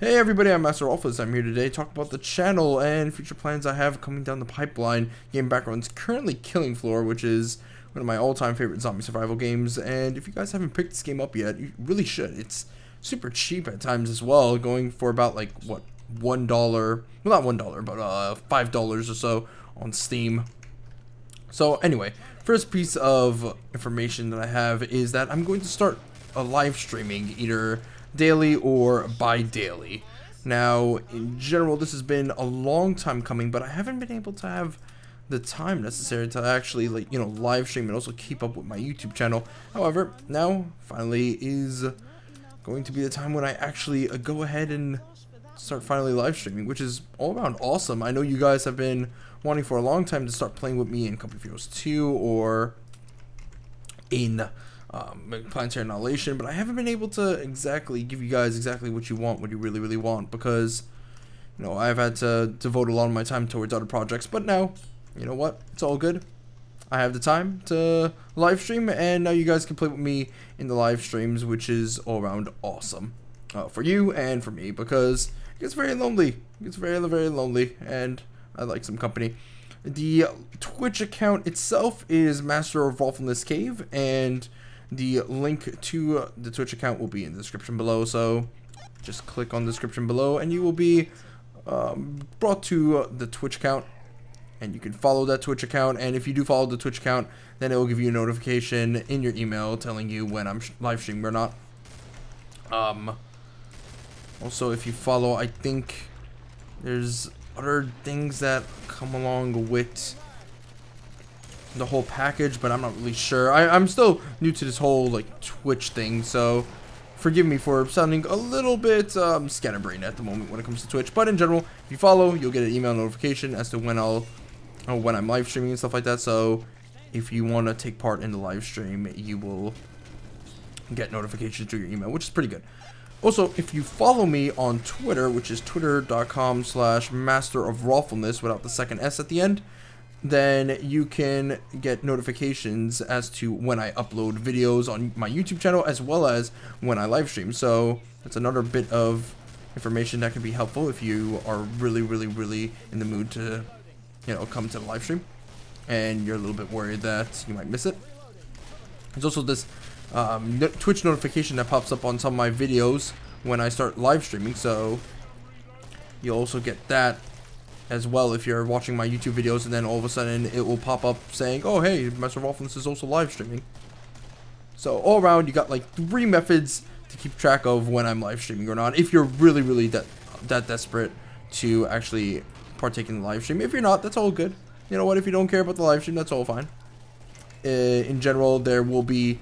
Hey everybody, I'm Masterofroflness. I'm here today to talk about the channel and future plans I have coming down the pipeline. Game background's currently Killing Floor, which is one of my all-time favorite zombie survival games, and if you guys haven't picked this game up yet, you really should. It's super cheap at times as well, going for about like, what, $1, well not $1, but $5 or so on Steam. So anyway, first piece of information that I have is that I'm going to start a live streaming either daily or bi-daily. Now, in general, this has been a long time coming, but I haven't been able to have the time necessary to actually, live stream and also keep up with my YouTube channel. However, now, finally, is going to be the time when I actually go ahead and start finally live streaming, which is all around awesome. I know you guys have been wanting for a long time to start playing with me in Company of Heroes 2 or in Planetary Annihilation, but I haven't been able to exactly give you guys exactly what you want, what you really want, because I've had to devote a lot of my time towards other projects. But now, you know what, it's all good. I have the time to live stream, and now you guys can play with me in the live streams, which is all around awesome for you and for me, because it gets very lonely. It gets very lonely, and I like some company. The Twitch account itself is Masterofroflness, and the link to the Twitch account will be in the description below, so just click on the description below and you will be brought to the Twitch account, and you can follow that Twitch account. And if you do follow the Twitch account, then it will give you a notification in your email telling you when I'm live streaming or not. Also, if you follow, I think there's other things that come along with the whole package, but I'm not really sure. I'm still new to this whole Twitch thing, so forgive me for sounding a little bit scatterbrained at the moment when it comes to Twitch. But in general, if you follow, you'll get an email notification as to when I'm live streaming and stuff like that. So if you want to take part in the live stream, you will get notifications to your email, which is pretty good. Also, if you follow me on Twitter, which is twitter.com/masterofroflness without the second S at the end, then you can get notifications as to when I upload videos on my YouTube channel as well as when I live stream. So that's another bit of information that can be helpful if you are really in the mood to come to the live stream and you're a little bit worried that you might miss it. There's also this Twitch notification that pops up on some of my videos when I start live streaming, so you'll also get that as well if you're watching my YouTube videos, and then all of a sudden it will pop up saying, oh hey, Masterofroflness is also live streaming. So all around, you got like 3 methods to keep track of when I'm live streaming or not, if you're really that desperate to actually partake in the live stream. If you're not, that's all good. You know what, if you don't care about the live stream, that's all fine. In general, there will be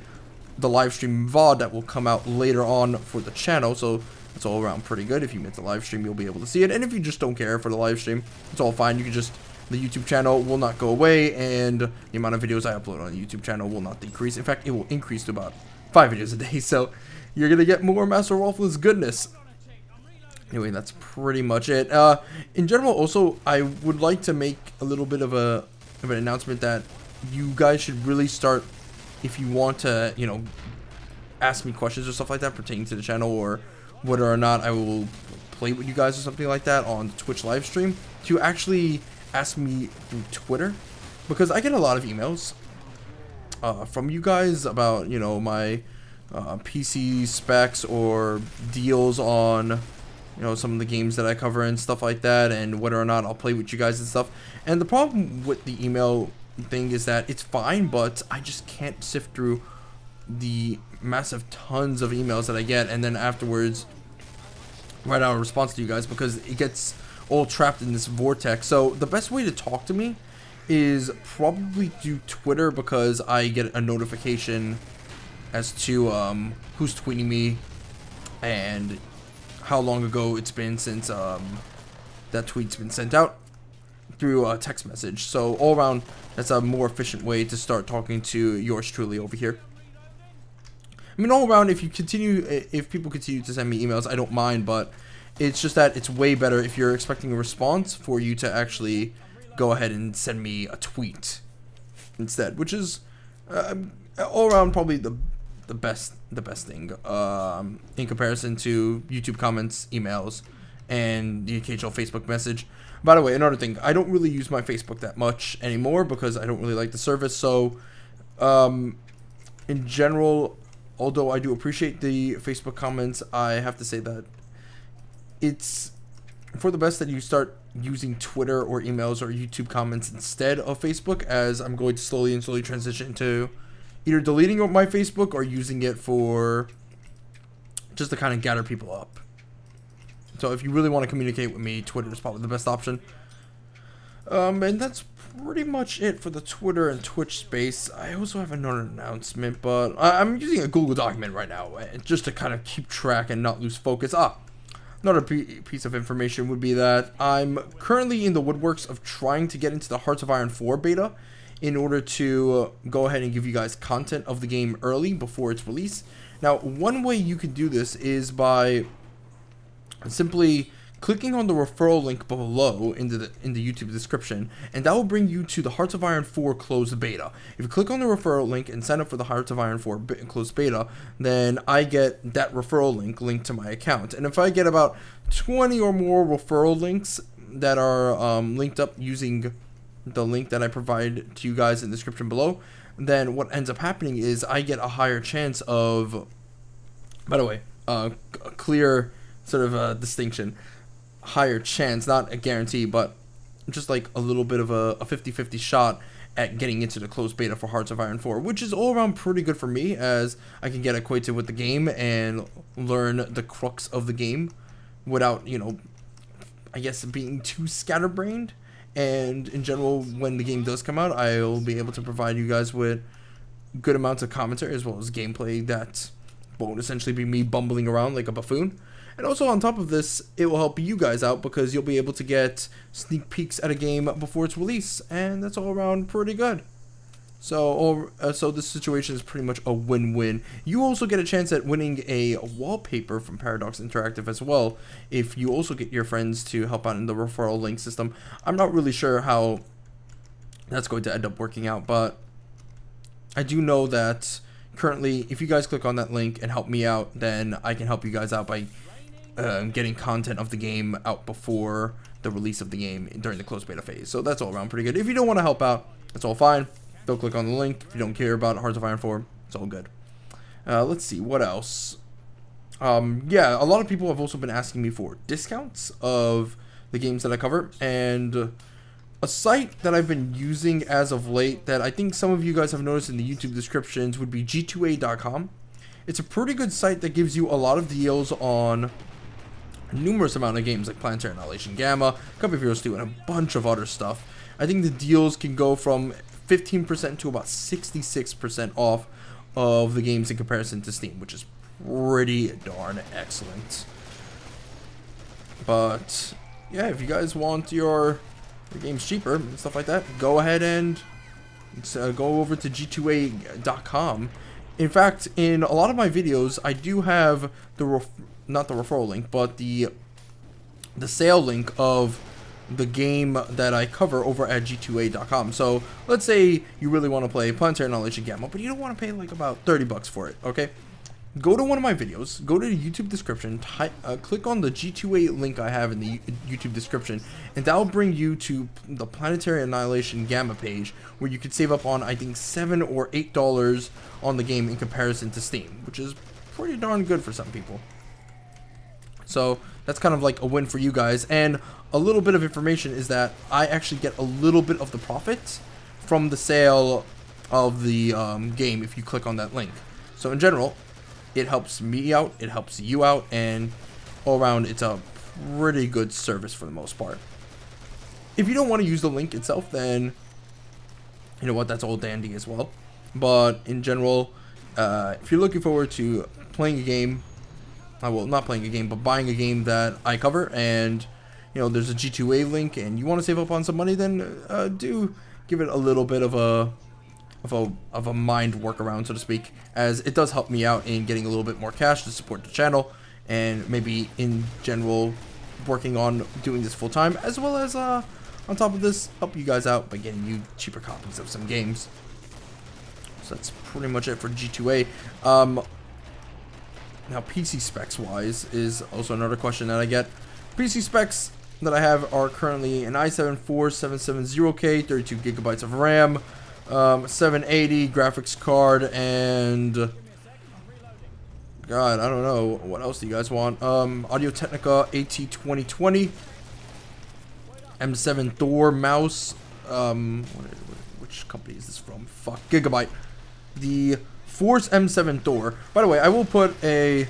the live stream VOD that will come out later on for the channel, so it's all around pretty good. If you miss the live stream, you'll be able to see it. And if you just don't care for the live stream, it's all fine. You can just, the YouTube channel will not go away, and the amount of videos I upload on the YouTube channel will not decrease. In fact, it will increase to about 5 videos a day. So you're gonna get more Masterofroflness goodness. Anyway, that's pretty much it. In general, also, I would like to make a little bit of an announcement that you guys should really start, if you want to, ask me questions or stuff like that pertaining to the channel, or whether or not I will play with you guys or something like that on Twitch live stream, to actually ask me through Twitter, because I get a lot of emails from you guys about my PC specs or deals on some of the games that I cover and stuff like that, and whether or not I'll play with you guys and stuff. And the problem with the email thing is that it's fine, but I just can't sift through the massive tons of emails that I get and then afterwards write out a response to you guys, because it gets all trapped in this vortex. So the best way to talk to me is probably through Twitter, because I get a notification as to who's tweeting me and how long ago it's been since that tweet's been sent out through a text message. So all around, that's a more efficient way to start talking to yours truly over here. I mean, all around, if people continue to send me emails, I don't mind, but it's just that it's way better if you're expecting a response for you to actually go ahead and send me a tweet instead, which is all around probably the the best thing in comparison to YouTube comments, emails, and the occasional Facebook message. By the way, another thing, I don't really use my Facebook that much anymore because I don't really like the service. So in general, although I do appreciate the Facebook comments, I have to say that it's for the best that you start using Twitter or emails or YouTube comments instead of Facebook, as I'm going to slowly transition to either deleting my Facebook or using it for just to kind of gather people up. So if you really want to communicate with me, Twitter is probably the best option. And that's pretty much it for the Twitter and Twitch space. I also have another announcement, but I'm using a Google document right now just to kind of keep track and not lose focus. Another piece of information would be that I'm currently in the woodworks of trying to get into the Hearts of Iron 4 beta in order to go ahead and give you guys content of the game early before its release. Now, one way you can do this is by simply clicking on the referral link below in the YouTube description, and that will bring you to the Hearts of Iron 4 closed beta. If you click on the referral link and sign up for the Hearts of Iron 4 closed beta, then I get that referral link linked to my account. And if I get about 20 or more referral links that are linked up using the link that I provide to you guys in the description below, then what ends up happening is I get a higher chance of, by the way, a clear sort of a distinction, higher chance, not a guarantee, but just like a little bit of a 50-50 shot at getting into the closed beta for Hearts of Iron 4, which is all around pretty good for me, as I can get acquainted with the game and learn the crux of the game without, you know, I guess being too scatterbrained. And in general, when the game does come out, I'll be able to provide you guys with good amounts of commentary as well as gameplay that won't essentially be me bumbling around like a buffoon. And also on top of this, it will help you guys out because you'll be able to get sneak peeks at a game before its release, and that's all around pretty good. So this situation is pretty much a win-win. You also get a chance at winning a wallpaper from Paradox Interactive as well, if you also get your friends to help out in the referral link system. I'm not really sure how that's going to end up working out, but I do know that currently, if you guys click on that link and help me out, then I can help you guys out by getting content of the game out before the release of the game during the closed beta phase. So that's all around pretty good. If you don't want to help out, that's all fine. Don't click on the link. If you don't care about Hearts of Iron 4, it's all good. Let's see, what else? Yeah, a lot of people have also been asking me for discounts of the games that I cover, and a site that I've been using as of late that I think some of you guys have noticed in the YouTube descriptions would be g2a.com. It's a pretty good site that gives you a lot of deals on numerous amount of games like Planetary Annihilation Gamma, Cup of Heroes 2, and a bunch of other stuff. I think the deals can go from 15% to about 66% off of the games in comparison to Steam, which is pretty darn excellent. But yeah, if you guys want your games cheaper and stuff like that, go ahead and go over to g2a.com. In fact, in a lot of my videos, I do have not the referral link, but the sale link of the game that I cover over at g2a.com. So let's say you really want to play Planetary Annihilation Gamma, but you don't want to pay like about $30 for it, okay? Go to one of my videos, go to the YouTube description, click on the G2A link I have in the YouTube description, and that will bring you to the Planetary Annihilation Gamma page, where you could save up on, I think, $7 or $8 on the game in comparison to Steam, which is pretty darn good for some people. So that's kind of like a win for you guys. And a little bit of information is that I actually get a little bit of the profit from the sale of the game if you click on that link. So in general, it helps me out, it helps you out, and all around it's a pretty good service for the most part. If you don't want to use the link itself, then you know what, that's all dandy as well. But in general, if you're looking forward to playing a game, well, not playing a game, but buying a game that I cover, and you know there's a G2A link, and you want to save up on some money, then do give it a little bit of a mind workaround, so to speak, as it does help me out in getting a little bit more cash to support the channel, and maybe in general working on doing this full time, as well as on top of this, help you guys out by getting you cheaper copies of some games. So that's pretty much it for G2A. Now PC specs wise is also another question that I get. PC specs that I have are currently an i7-4770K, 32 gigabytes of RAM, 780 graphics card, and God, I don't know, what else do you guys want? Audio Technica AT2020, M7 Thor mouse, which company is this from? Fuck, Gigabyte. The Force M7 Thor. By the way, I will put a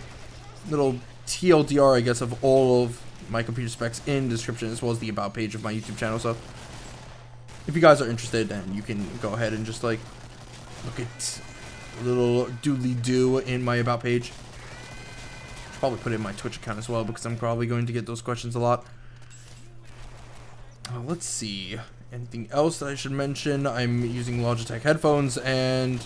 little TLDR, I guess, of all of my computer specs in the description, as well as the about page of my YouTube channel. So if you guys are interested, then you can go ahead and just like look at a little doodly do in my about page. I'll probably put it in my Twitch account as well, because I'm probably going to get those questions a lot. Let's see, anything else that I should mention? I'm using Logitech headphones and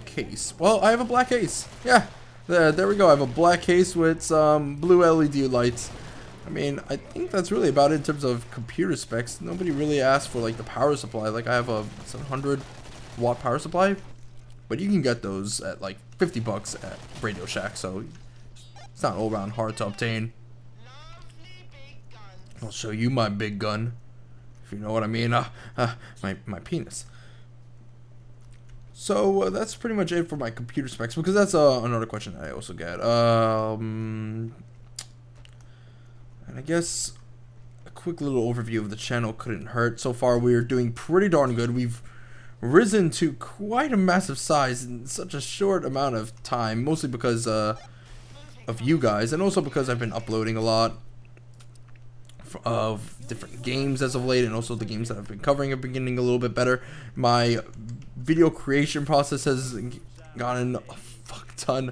case. Well, I have a black case. Yeah, there we go. I have a black case with some blue LED lights. I mean, I think that's really about it in terms of computer specs. Nobody really asked for like the power supply. Like I have a 100-watt power supply, but you can get those at like $50 at Radio Shack, so it's not all around hard to obtain. I'll show you my big gun, if you know what I mean. My penis. So that's pretty much it for my computer specs, because that's another question that I also get. And I guess a quick little overview of the channel couldn't hurt. So far, we're doing pretty darn good. We've risen to quite a massive size in such a short amount of time, mostly because of you guys, and also because I've been uploading a lot of different games as of late, and also the games that I've been covering have been getting a little bit better. My video creation process has gotten a fuck ton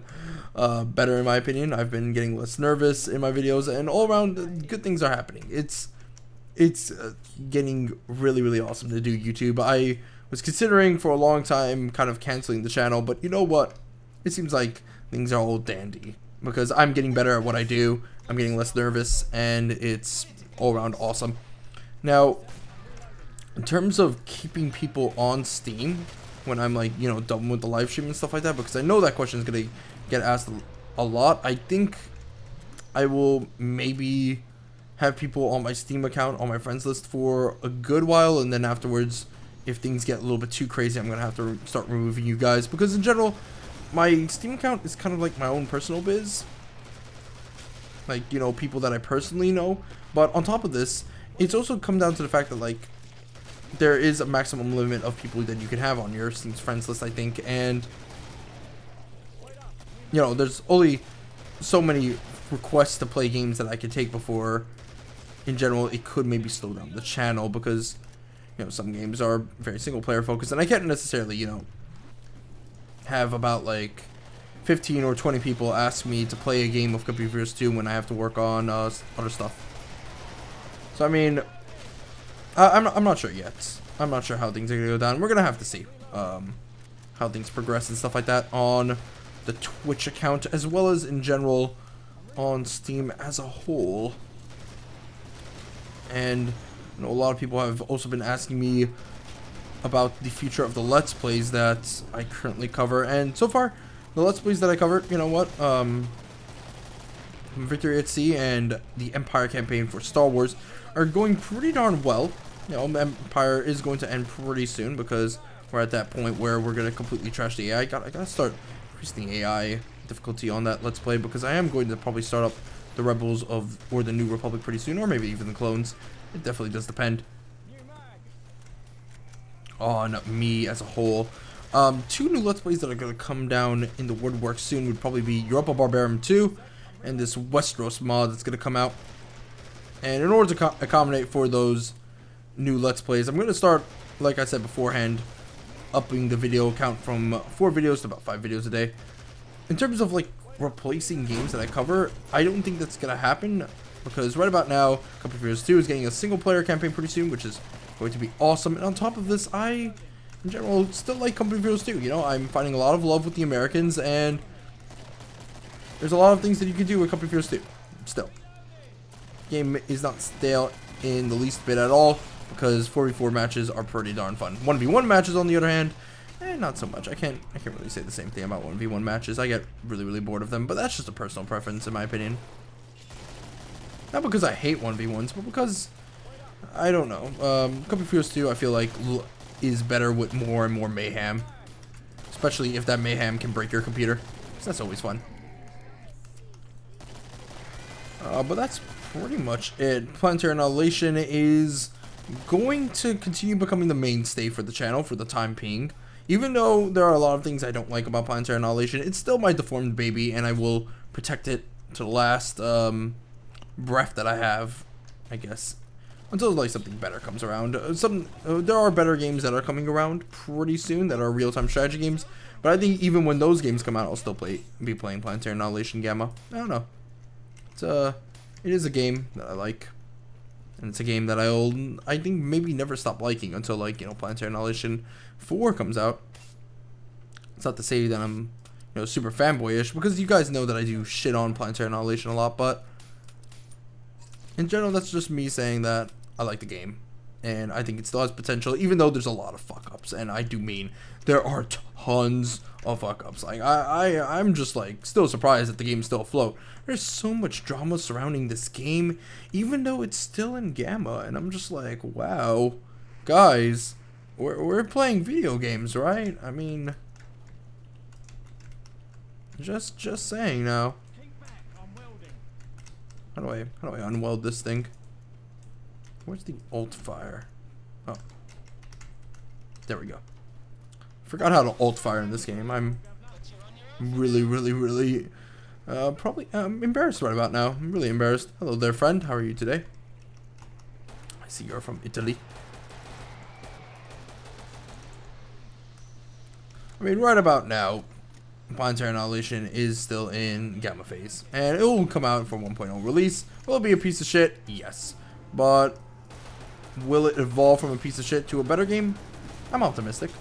better, in my opinion. I've been getting less nervous in my videos, and all around good things are happening. It's getting really awesome to do YouTube. I was considering for a long time kind of canceling the channel, but you know what? It seems like things are all dandy, because I'm getting better at what I do. I'm getting less nervous, and it's all around awesome. Now, in terms of keeping people on Steam when I'm like, you know, done with the live stream and stuff like that, because I know that question is gonna get asked a lot, I think I will maybe have people on my Steam account on my friends list for a good while, and then afterwards, if things get a little bit too crazy, I'm gonna have to start removing you guys, because in general, my Steam account is kind of like my own personal biz. Like, you know, people that I personally know. But on top of this, it's also come down to the fact that, like, there is a maximum limit of people that you can have on your Steam's friends list, I think. And, you know, there's only so many requests to play games that I could take before, in general, it could maybe slow down the channel, because, you know, some games are very single player focused, and I can't necessarily, you know, have about like 15 or 20 people ask me to play a game of Computer Heroes 2 when I have to work on other stuff. So I mean, I'm not sure yet. I'm not sure how things are gonna go down. We're gonna have to see how things progress and stuff like that on the Twitch account, as well as in general on Steam as a whole. And you know, a lot of people have also been asking me about the future of the Let's Plays that I currently cover, and so far the Let's Plays that I covered, you know what, Victory at Sea and the Empire campaign for Star Wars are going pretty darn well. You know, Empire is going to end pretty soon, because we're at that point where we're going to completely trash the AI. I gotta start increasing the AI difficulty on that Let's Play, because I am going to probably start up the Rebels or the New Republic pretty soon, or maybe even the Clones. It definitely does depend on me as a whole. Two new Let's Plays that are going to come down in the woodwork soon would probably be Europa Barbarian 2 and this Westeros mod that's going to come out. And in order to accommodate for those new Let's Plays, I'm going to start, like I said beforehand, upping the video count from 4 videos to about 5 videos a day. In terms of like replacing games that I cover, I don't think that's going to happen, because right about now, Computer Heroes 2 is getting a single player campaign pretty soon, which is going to be awesome. And on top of this, I in general still like Computer Heroes 2. You know, I'm finding a lot of love with the Americans, and there's a lot of things that you can do with Computer Heroes 2 still. Game is not stale in the least bit at all. because 4v4 matches are pretty darn fun. 1v1 matches, on the other hand, not so much. I can't really say the same thing about 1v1 matches. I get really bored of them, but that's just a personal preference in my opinion. Not because I hate 1v1s, but because I don't know. Copy Fuels 2, I feel like is better with more and more mayhem, especially if that mayhem can break your computer. So that's always fun. But that's pretty much it. Planetary Annihilation is going to continue becoming the mainstay for the channel for the time being. Even though there are a lot of things I don't like about Planetary Annihilation, it's still my deformed baby, and I will protect it to the last breath that I have, I guess, until like something better comes around. There are better games that are coming around pretty soon that are real-time strategy games, but I think even when those games come out, I'll still be playing Planetary Annihilation Gamma. I don't know. It is a game that I like, and it's a game that I think maybe never stop liking until, like, you know, Planetary Annihilation 4 comes out. It's not to say that I'm, you know, super fanboyish, because you guys know that I do shit on Planetary Annihilation a lot, but in general, that's just me saying that I like the game, and I think it still has potential, even though there's a lot of fuck-ups, and I do mean there are tons of fuck-ups. Like, I'm just, like, still surprised that the game's still afloat. There's so much drama surrounding this game, even though it's still in Gamma, and I'm just like, wow, guys, we're playing video games, right? I mean, just saying now. How do I unweld this thing? Where's the alt fire? Oh, there we go. Forgot how to alt fire in this game. I'm really probably embarrassed right about now. I'm really embarrassed. Hello there, friend. How are you today? I see you're from Italy. I mean, right about now, Planetary Annihilation is still in Gamma phase, and it will come out for 1.0 release. Will it be a piece of shit? Yes. But will it evolve from a piece of shit to a better game? I'm optimistic.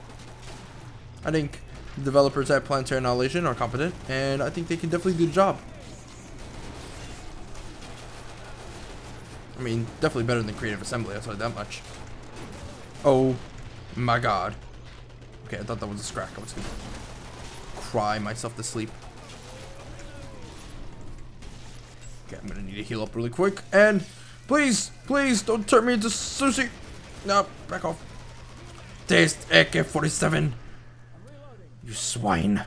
I think the developers at Planetary Annihilation are competent, and I think they can definitely do the job. I mean, definitely better than Creative Assembly, I'll tell you that much. Oh my god. Okay, I thought that was a scrack. I was gonna cry myself to sleep. Okay, I'm gonna need to heal up really quick, and please don't turn me into sushi. No, back off. Taste AK-47. You swine.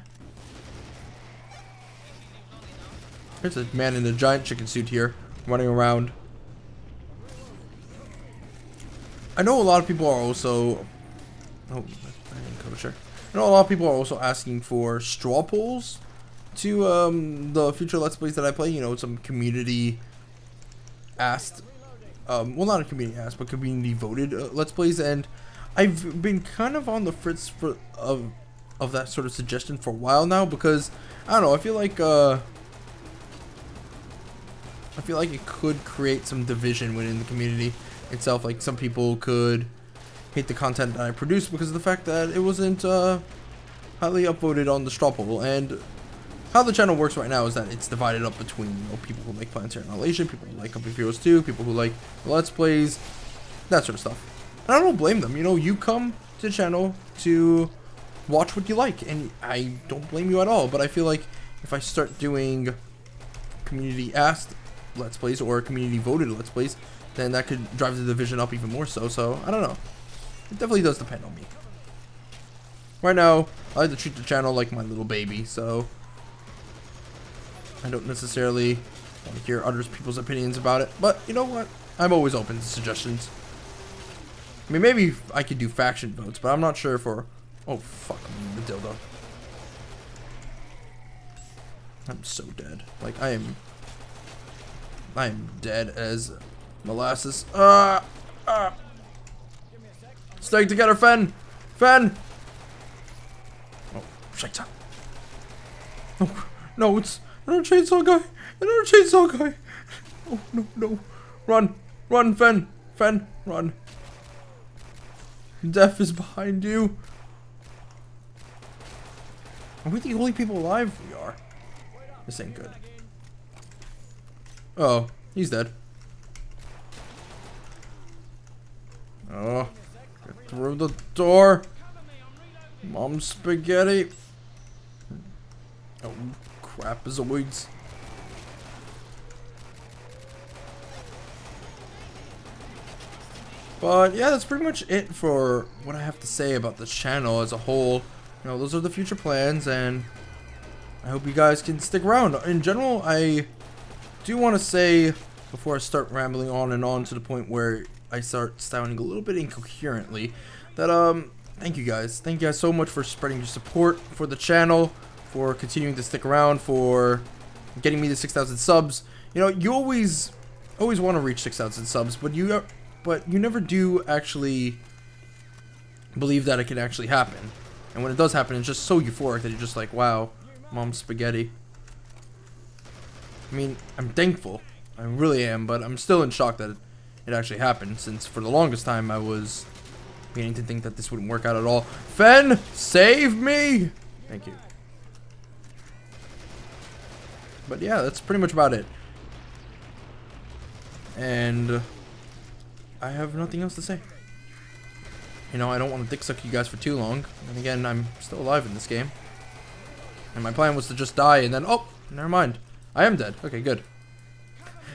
There's a man in a giant chicken suit here, running around. I know a lot of people are also... Oh, kosher. I know a lot of people are also asking for straw polls to the future Let's Plays that I play. You know, some community asked... well, not a community asked, but community voted Let's Plays, and I've been kind of on the fritz of that sort of suggestion for a while now, because I don't know, I feel like it could create some division within the community itself. Like, some people could hate the content that I produce because of the fact that it wasn't highly upvoted on the straw poll. And how the channel works right now is that it's divided up between, you know, people who like Planetary Annihilation, people who like Company Heroes 2, people who like Let's Plays, that sort of stuff. And I don't blame them. You know, you come to the channel to watch what you like, and I don't blame you at all. But I feel like if I start doing community asked Let's Plays or community voted Let's Plays, then that could drive the division up even more so. So I don't know. It definitely does depend on me. Right now, I like to treat the channel like my little baby, so I don't necessarily want to hear other people's opinions about it. But you know what? I'm always open to suggestions. I mean, maybe I could do faction votes, but I'm not sure for... Oh, fuck me, the dildo. I'm so dead. Like, I am dead as molasses. Stay together, Fen! Fen! Oh, shit. No, it's another chainsaw guy! Another chainsaw guy! Oh, no. Run, Fen! Fen, run. Death is behind you. Are we the only people alive? We are. This ain't good. Oh, he's dead. Oh, get through the door. Mom spaghetti. Oh, crap, zoids. But yeah, that's pretty much it for what I have to say about the channel as a whole. You know, those are the future plans, and I hope you guys can stick around. In general, I do want to say, before I start rambling on and on to the point where I start sounding a little bit incoherently, that thank you guys. Thank you guys so much for spreading your support for the channel, for continuing to stick around, for getting me to 6,000 subs. You know, you always want to reach 6,000 subs, but you never do actually believe that it can actually happen. And when it does happen, it's just so euphoric that you're just like, wow, Mom spaghetti. I mean, I'm thankful. I really am, but I'm still in shock that it actually happened, since for the longest time I was beginning to think that this wouldn't work out at all. Fen, save me! Thank you. But yeah, that's pretty much about it. And I have nothing else to say. You know, I don't want to dick suck you guys for too long. And again, I'm still alive in this game. And my plan was to just die and then, oh, never mind. I am dead. Okay, good.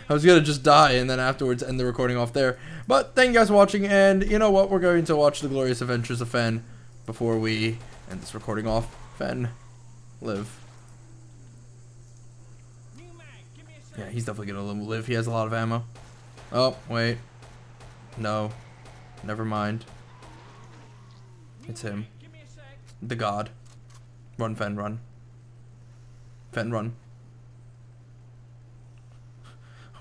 I was gonna just die and then afterwards end the recording off there. But thank you guys for watching, and you know what? We're going to watch the glorious adventures of Fen before we end this recording off. Fen, live. Yeah, he's definitely gonna live. He has a lot of ammo. Oh, wait. No. Never mind. It's him. The god. Run, Fen, run. Fen, run.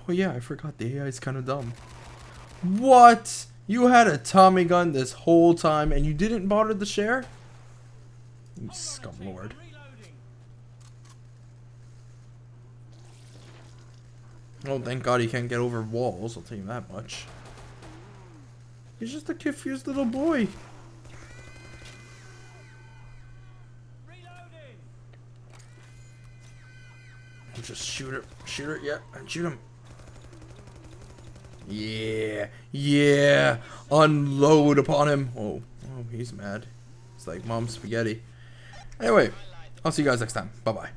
Oh yeah, I forgot the AI is kind of dumb. What? You had a Tommy gun this whole time and you didn't bother to share? You scumlord. Oh, thank God he can't get over walls, I'll tell you that much. He's just a confused little boy. Just shoot her. Shoot her, yeah, and shoot him. Yeah, yeah. Unload upon him. Oh, he's mad. It's like Mom spaghetti. Anyway, I'll see you guys next time. Bye-bye.